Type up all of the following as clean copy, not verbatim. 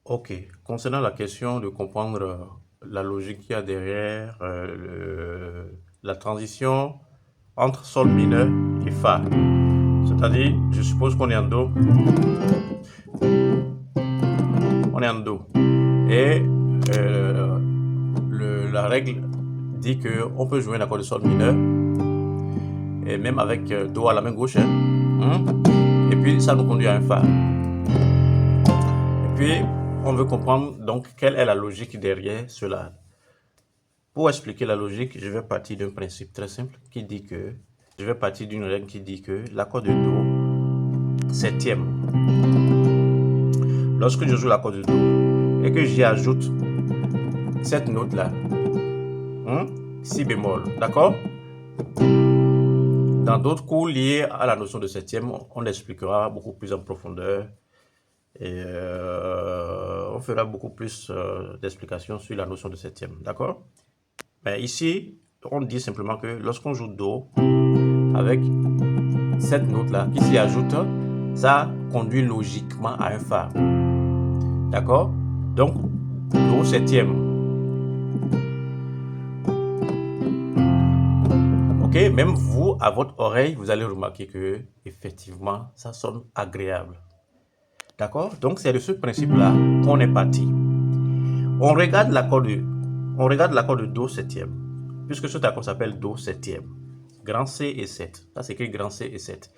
Ok, concernant la question de comprendre la logique qu'il y a derrière la transition entre sol mineur et fa. C'est-à-dire, je suppose qu'on est en do, on est en do. Et la règle dit qu'on peut jouer un accord de sol mineur, et même avec do à la main gauche, et puis ça nous conduit à un fa. Et puis, on veut comprendre donc quelle est la logique derrière cela. Pour expliquer la logique, je vais partir d'un principe très simple qui dit que, je vais partir d'une règle qui dit que l'accord de do septième, lorsque je joue l'accord de do et que j'y ajoute cette note là, si bémol, d'accord? Dans d'autres cours liés à la notion de septième, on expliquera beaucoup plus en profondeur et on fera beaucoup plus d'explications sur la notion de septième, d'accord? Mais ici, on dit simplement que lorsqu'on joue do avec cette note-là qui s'y ajoute, ça conduit logiquement à un fa. D'accord? Donc, do septième. Ok? Même vous, à votre oreille, vous allez remarquer que, effectivement, ça sonne agréable. D'accord? Donc, c'est de ce principe-là qu'on est parti. On regarde l'accord de do septième, puisque cet accord s'appelle do septième. Grand C et 7. Ça s'écrit grand C et 7.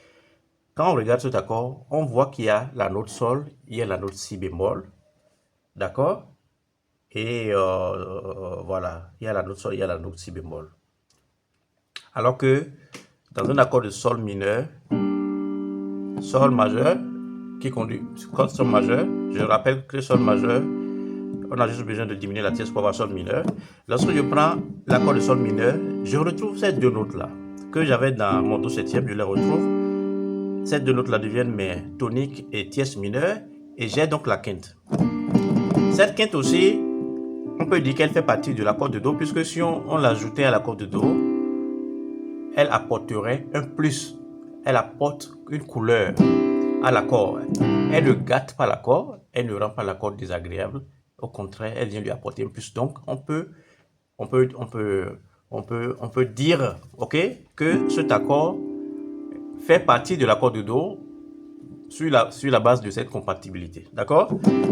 Quand on regarde cet accord, on voit qu'il y a la note sol, il y a la note si bémol, d'accord? Et voilà, il y a la note sol, il y a la note si bémol. Alors que dans un accord de sol mineur, sol majeur, qui conduit sol majeur, je rappelle que sol majeur, on a juste besoin de diminuer la tierce pour avoir sol mineur. Lorsque je prends l'accord de sol mineur, je retrouve ces deux notes-là que j'avais dans mon do septième, je les retrouve. Ces deux notes-là deviennent mes toniques et tierces mineures et j'ai donc la quinte. Cette quinte aussi, on peut dire qu'elle fait partie de l'accord de do puisque si on l'ajoutait à l'accord de do, elle apporterait un plus. Elle apporte une couleur à l'accord. Elle ne gâte pas l'accord, elle ne rend pas l'accord désagréable. Au contraire, elle vient lui apporter un plus. Donc, on peut dire, ok, que cet accord fait partie de l'accord de do sur la base de cette compatibilité. D'accord?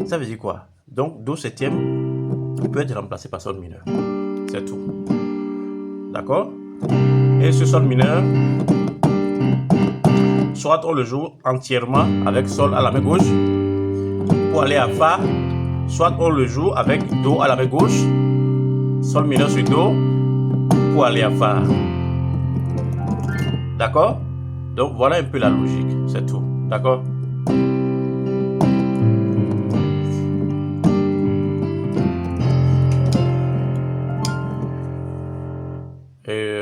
Ça veut dire quoi? Donc, do septième peut être remplacé par sol mineur. C'est tout. D'accord? Et ce sol mineur, soit on le joue entièrement avec sol à la main gauche pour aller à fa, soit on le joue avec do à la main gauche, sol mineur sur do pour aller à fa. D'accord? Donc voilà un peu la logique, c'est tout. D'accord?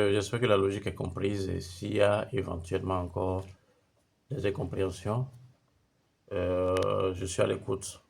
J'espère que la logique est comprise et s'il y a éventuellement encore des incompréhensions, je suis à l'écoute.